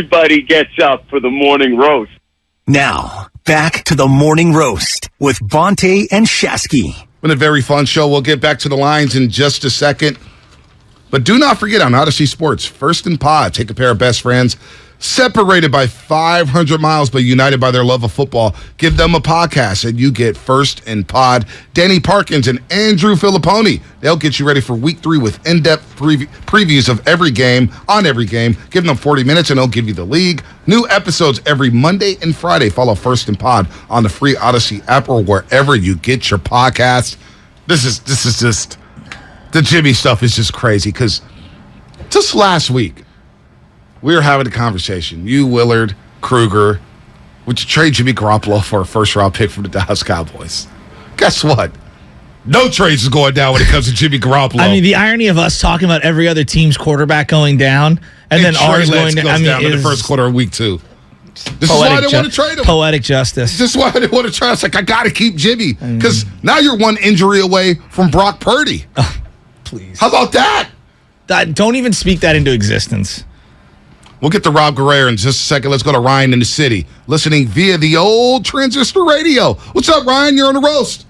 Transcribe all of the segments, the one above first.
Everybody gets up for the morning roast. Now, back to the morning roast with Bonte and Shasky. Been a very fun show. We'll get back to the lines in just a second. But do not forget on Odyssey Sports, First and Pod, take a pair of best friends, separated by 500 miles but united by their love of football. Give them a podcast and you get First and Pod. Danny Parkins and Andrew Filipponi. They'll get you ready for week 3 with in-depth previews of every game, on every game. Give them 40 minutes and they'll give you the league. New episodes every Monday and Friday. Follow First and Pod on the free Odyssey app or wherever you get your podcast. This is just, the Jimmy stuff is just crazy because just last week, we were having a conversation. You, Willard, Kruger, would you trade Jimmy Garoppolo for a first-round pick from the Dallas Cowboys? Guess what? No trades is going down when it comes to Jimmy Garoppolo. I mean, the irony of us talking about every other team's quarterback going down and then ours going down. Down in the first quarter of week 2. This is why I didn't want to trade him. Poetic justice. This is why I didn't want to trade him. It's like, I got to keep Jimmy because now you're one injury away from Brock Purdy. Please. How about that? Don't even speak that into existence. We'll get to Rob Guerrera in just a second. Let's go to Ryan in the city, listening via the old transistor radio. What's up, Ryan? You're on the roast.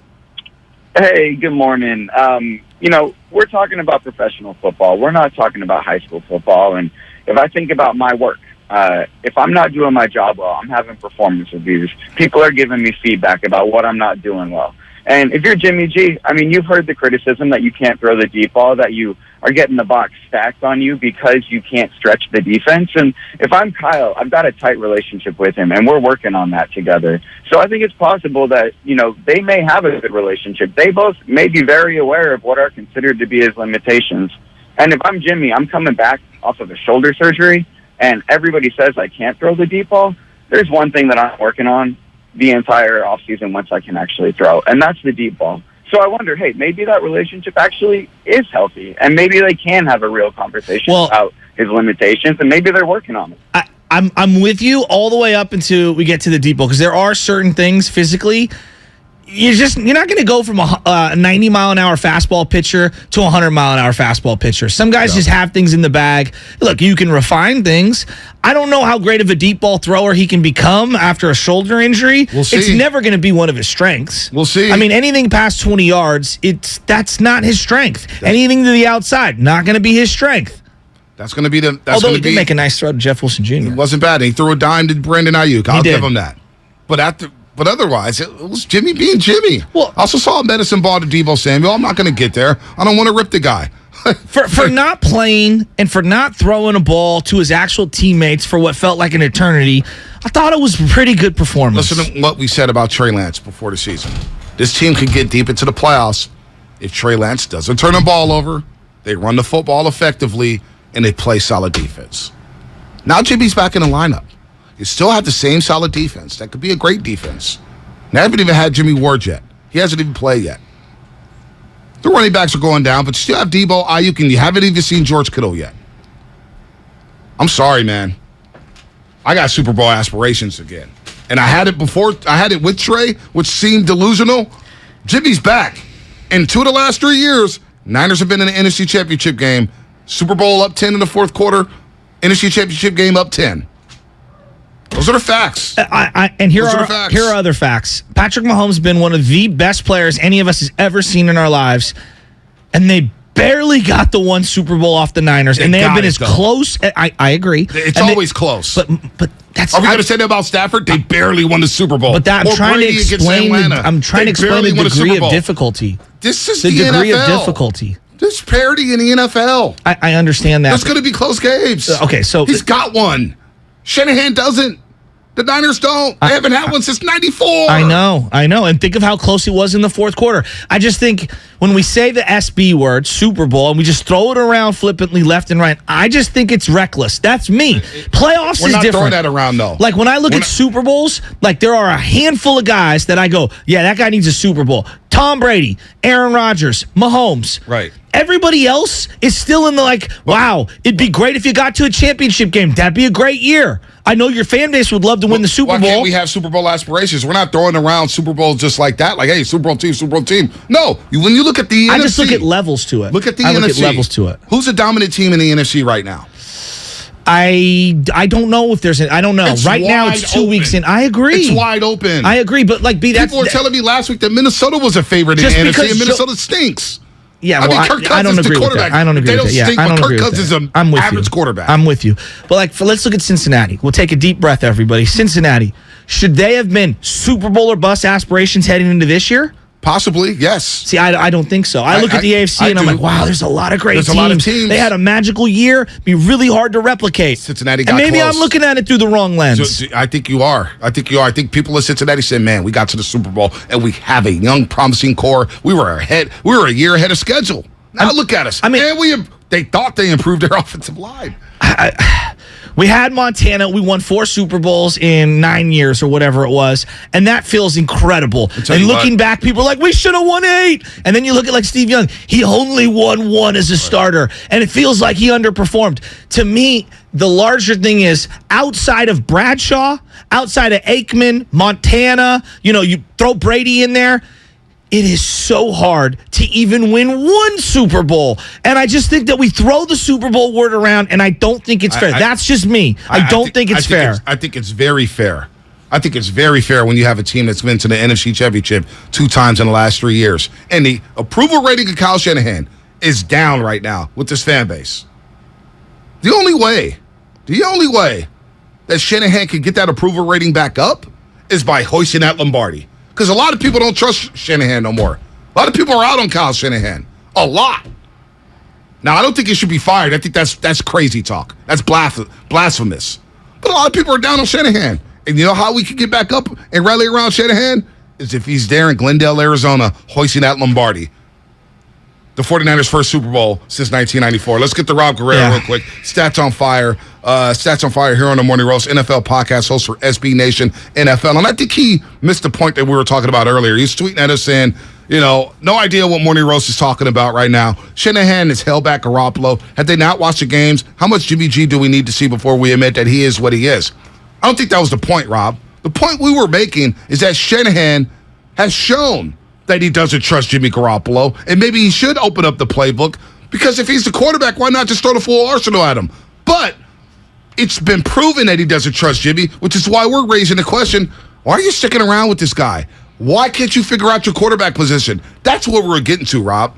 Hey, good morning. We're talking about professional football. We're not talking about high school football. And if I think about my work, if I'm not doing my job well, I'm having performance reviews. People are giving me feedback about what I'm not doing well. And if you're Jimmy G, I mean, you've heard the criticism that you can't throw the deep ball, that you are getting the box stacked on you because you can't stretch the defense. And if I'm Kyle, I've got a tight relationship with him, and we're working on that together. So I think it's possible that, they may have a good relationship. They both may be very aware of what are considered to be his limitations. And if I'm Jimmy, I'm coming back off of a shoulder surgery, and everybody says I can't throw the deep ball. There's one thing that I'm working on the entire offseason once I can actually throw, and that's the deep ball. So I wonder, hey, maybe that relationship actually is healthy, and maybe they can have a real conversation about his limitations, and maybe they're working on it. I'm with you all the way up until we get to the deep ball, because there are certain things physically you're not going to go from a 90-mile-an-hour fastball pitcher to a 100-mile-an-hour fastball pitcher. Some guys just have things in the bag. Look, you can refine things. I don't know how great of a deep ball thrower he can become after a shoulder injury. We'll see. It's never going to be one of his strengths. We'll see. I mean, anything past 20 yards, that's not his strength. Anything to the outside, not going to be his strength. That's going to be the. Although he did make a nice throw to Jeff Wilson Jr. It wasn't bad. He threw a dime to Brandon Ayuk. I'll give him that. But otherwise, it was Jimmy being Jimmy. Well, I also saw a medicine ball to Deebo Samuel. I'm not going to get there. I don't want to rip the guy. for not playing and for not throwing a ball to his actual teammates for what felt like an eternity, I thought it was a pretty good performance. Listen to what we said about Trey Lance before the season. This team could get deep into the playoffs if Trey Lance doesn't turn the ball over, they run the football effectively, and they play solid defense. Now Jimmy's back in the lineup. You still have the same solid defense. That could be a great defense. They haven't even had Jimmy Ward yet. He hasn't even played yet. The running backs are going down, but you still have Deebo, Ayuk, and you haven't even seen George Kittle yet. I'm sorry, man. I got Super Bowl aspirations again. And I had it before. I had it with Trey, which seemed delusional. Jimmy's back. In 2 of the last 3 years, Niners have been in the NFC Championship game. Super Bowl up 10 in the fourth quarter. NFC Championship game up 10. Those are the facts. And here are other facts. Patrick Mahomes has been one of the best players any of us has ever seen in our lives, and they barely got the one Super Bowl off the Niners, and they have been as close. I agree. It's always close. But that's. Are we going to say that about Stafford? They barely won the Super Bowl. But I'm trying to explain the degree of difficulty. This is the degree NFL. of difficulty. There's parity in the NFL. I understand that. There's going to be close games. Okay, so he's got one. Shanahan doesn't. The Niners don't. They haven't had one since 94. I know. And think of how close it was in the fourth quarter. I just think when we say the SB word, Super Bowl, and we just throw it around flippantly left and right, I just think it's reckless. That's me. Playoffs is different. We're not throwing that around, though. Like, when I look at Super Bowls, like, there are a handful of guys that I go, yeah, that guy needs a Super Bowl. Tom Brady, Aaron Rodgers, Mahomes. Right. Everybody else is still in the wow, it'd be great if you got to a championship game. That'd be a great year. I know your fan base would love to win the Super Bowl. Why can't we have Super Bowl aspirations? We're not throwing around Super Bowls just like that. Like, hey, Super Bowl team. No, when you look at the NFC. I just look at levels to it. Look at the NFC. Look at levels to it. Who's the dominant team in the NFC right now? I don't know if there's I don't know. It's right now it's 2 weeks in. I agree. It's wide open. I agree, but like people were telling me last week that Minnesota was a favorite in the NFC, and Minnesota stinks. Yeah, I mean, Kirk Cousins I don't is the agree with quarterback. that. I don't agree They with don't that. Yeah, stink, I don't but agree Kirk with Cousins that. is I'm an with average you. quarterback. I'm with you. But let's look at Cincinnati. We'll take a deep breath, everybody. Cincinnati, should they have been Super Bowl or bust aspirations heading into this year? Possibly, yes. See, I don't think so. I look at the AFC and I'm like, wow, there's a lot of great teams. There's a lot of teams. They had a magical year. Be really hard to replicate. Cincinnati got and maybe close. I'm looking at it through the wrong lens. So, I think you are. I think people in Cincinnati said, man, we got to the Super Bowl and we have a young, promising core. We were a year ahead of schedule. Now look at us. I mean, and they thought they improved their offensive line. We had Montana. We won 4 Super Bowls in 9 years or whatever it was. And that feels incredible. And looking back, people are like, we should have won 8. And then you look at like Steve Young. He only won 1 as a starter. And it feels like he underperformed. To me, the larger thing is outside of Bradshaw, outside of Aikman, Montana, you throw Brady in there. It is so hard to even win 1 Super Bowl. And I just think that we throw the Super Bowl word around, and I don't think it's fair. That's just me. I don't think it's fair. I think it's very fair. I think it's very fair when you have a team that's been to the NFC Championship 2 times in the last 3 years. And the approval rating of Kyle Shanahan is down right now with this fan base. The only way that Shanahan can get that approval rating back up is by hoisting that Lombardi. Because a lot of people don't trust Shanahan no more. A lot of people are out on Kyle Shanahan. A lot. Now, I don't think he should be fired. I think that's crazy talk. That's blasphemous. But a lot of people are down on Shanahan. And you know how we can get back up and rally around Shanahan? Is if he's there in Glendale, Arizona, hoisting that Lombardi. The 49ers' first Super Bowl since 1994. Let's get to Rob Guerrera real quick. Stats on Fire. Stats on Fire here on the Morning Roast. NFL podcast host for SB Nation NFL. And I think he missed the point that we were talking about earlier. He's tweeting at us saying, no idea what Morning Roast is talking about right now. Shanahan has held back Garoppolo. Had they not watched the games, how much Jimmy G do we need to see before we admit that he is what he is? I don't think that was the point, Rob. The point we were making is that Shanahan has shown that he doesn't trust Jimmy Garoppolo, and maybe he should open up the playbook, because if he's the quarterback, why not just throw the full arsenal at him? But it's been proven that he doesn't trust Jimmy, which is why we're raising the question, why are you sticking around with this guy? Why can't you figure out your quarterback position? That's what we're getting to, Rob.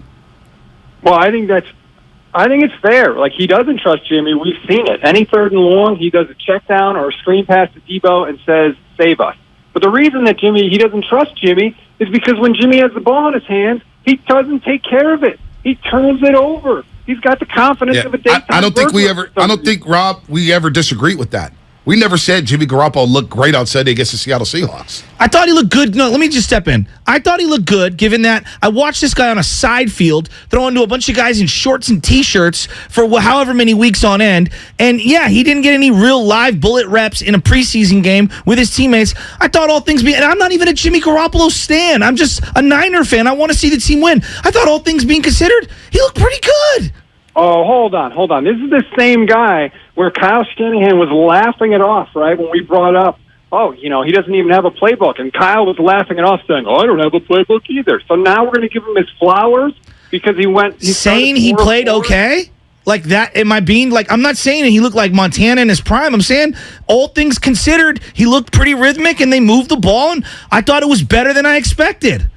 Well, I think it's fair. Like, he doesn't trust Jimmy. We've seen it. Any 3rd and long, he does a check down or a screen pass to Debo and says, save us. But the reason that he doesn't trust Jimmy is because when Jimmy has the ball in his hands, he doesn't take care of it. He turns it over. He's got the confidence of a daytime I don't think, Rob, we ever disagree with that. We never said Jimmy Garoppolo looked great on Sunday against the Seattle Seahawks. I thought he looked good. No, let me just step in. I thought he looked good, given that I watched this guy on a side field throwing to a bunch of guys in shorts and T-shirts for however many weeks on end. And, yeah, he didn't get any real live bullet reps in a preseason game with his teammates. I thought all things being – and I'm not even a Jimmy Garoppolo stan. I'm just a Niner fan. I want to see the team win. I thought all things being considered, he looked pretty good. Oh, hold on. This is the same guy where Kyle Shanahan was laughing it off, right, when we brought up, he doesn't even have a playbook. And Kyle was laughing it off, saying, I don't have a playbook either. So now we're going to give him his flowers because he's saying he played okay? Like that, am I being like, I'm not saying he looked like Montana in his prime. I'm saying all things considered, he looked pretty rhythmic and they moved the ball, and I thought it was better than I expected.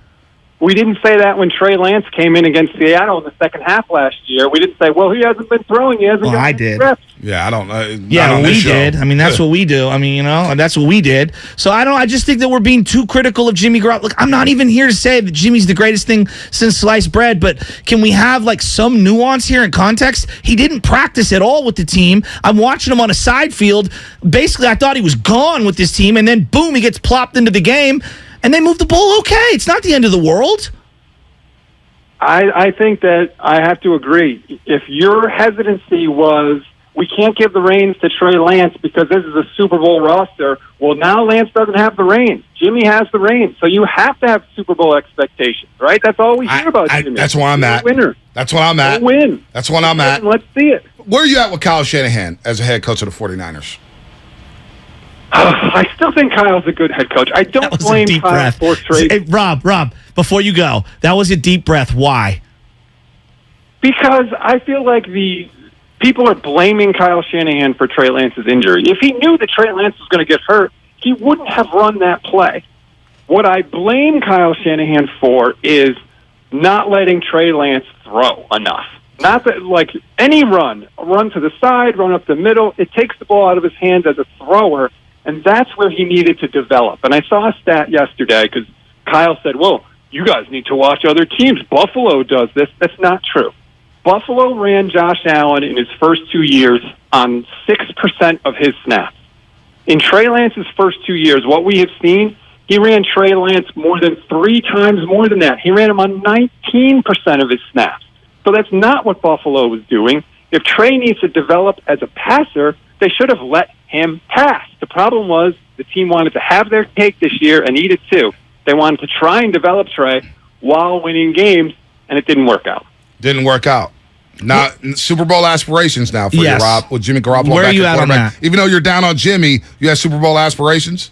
We didn't say that when Trey Lance came in against Seattle in the second half last year. We didn't say, he hasn't been throwing. He hasn't got I did. reps. Yeah, I don't know. Yeah, we did. I mean, that's what we do. I mean, that's what we did. So I just think that we're being too critical of Jimmy Garoppolo. Look, I'm not even here to say that Jimmy's the greatest thing since sliced bread, but can we have like some nuance here and context? He didn't practice at all with the team. I'm watching him on a side field. Basically, I thought he was gone with this team, and then boom, he gets plopped into the game. And they moved the ball okay. It's not the end of the world. I think that I have to agree. If your hesitancy was, we can't give the reins to Trey Lance because this is a Super Bowl roster, well, now Lance doesn't have the reins. Jimmy has the reins. So you have to have Super Bowl expectations, right? That's all we hear about Jimmy. That's where I'm at. Winner. That's what I'm at. We'll win. That's what I'm at. Let's see it. Where are you at with Kyle Shanahan as a head coach of the 49ers? I still think Kyle's a good head coach. I don't blame Kyle for trade. Hey, Rob, before you go, that was a deep breath. Why? Because I feel like the people are blaming Kyle Shanahan for Trey Lance's injury. If he knew that Trey Lance was going to get hurt, he wouldn't have run that play. What I blame Kyle Shanahan for is not letting Trey Lance throw enough. Not that, like, any run to the side, run up the middle, it takes the ball out of his hands as a thrower, and that's where he needed to develop. And I saw a stat yesterday because Kyle said, well, you guys need to watch other teams. Buffalo does this. That's not true. Buffalo ran Josh Allen in his first 2 years on 6% of his snaps. In Trey Lance's first 2 years, what we have seen, he ran Trey Lance more than 3 times more than that. He ran him on 19% of his snaps. So that's not what Buffalo was doing. If Trey needs to develop as a passer, they should have let him pass. The problem was the team wanted to have their cake this year and eat it too. They wanted to try and develop Trey while winning games, and it didn't work out. Didn't work out. Now, Super Bowl aspirations now for you, Rob, with Jimmy Garoppolo. Where back are you at at on that? Even though you're down on Jimmy, you have Super Bowl aspirations?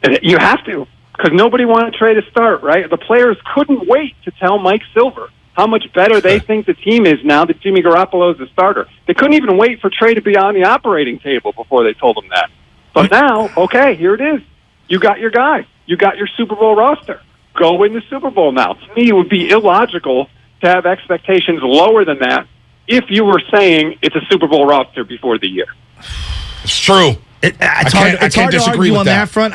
And you have to, because nobody wanted Trey to start, right? The players couldn't wait to tell Mike Silver how much better they think the team is now that Jimmy Garoppolo is the starter. They couldn't even wait for Trey to be on the operating table before they told him that. But now, okay, here it is. You got your guy. You got your Super Bowl roster. Go win the Super Bowl now. To me, it would be illogical to have expectations lower than that if you were saying it's a Super Bowl roster before the year. It's true. It's I can't hard to disagree argue with on that. that front.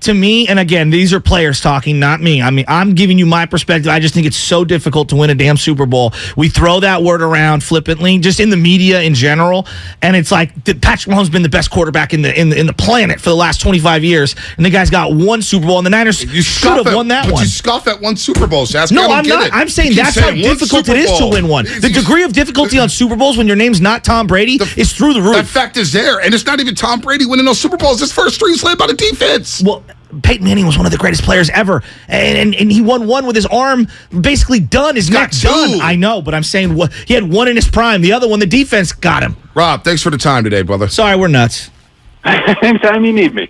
To me, and again, these are players talking, not me. I mean, I'm giving you my perspective. I just think it's so difficult to win a damn Super Bowl. We throw that word around flippantly, just in the media in general, and it's like Patrick Mahomes been the best quarterback in the planet for the last 25 years, and the guy's got one Super Bowl, and the Niners should have won that one. But you scoff at one Super Bowl, Shaz. No, I'm not. I'm saying that's how difficult it is to win one. The degree of difficulty on Super Bowls when your name's not Tom Brady is through the roof. That fact is there, and it's not even Tom Brady winning those Super Bowls. His first 3 was led by the defense. Well, Peyton Manning was one of the greatest players ever, and he won one with his arm basically done, his neck done. I know, but I'm saying he had one in his prime. The other one, the defense got him. Rob, thanks for the time today, brother. Sorry, we're nuts. Anytime you need me.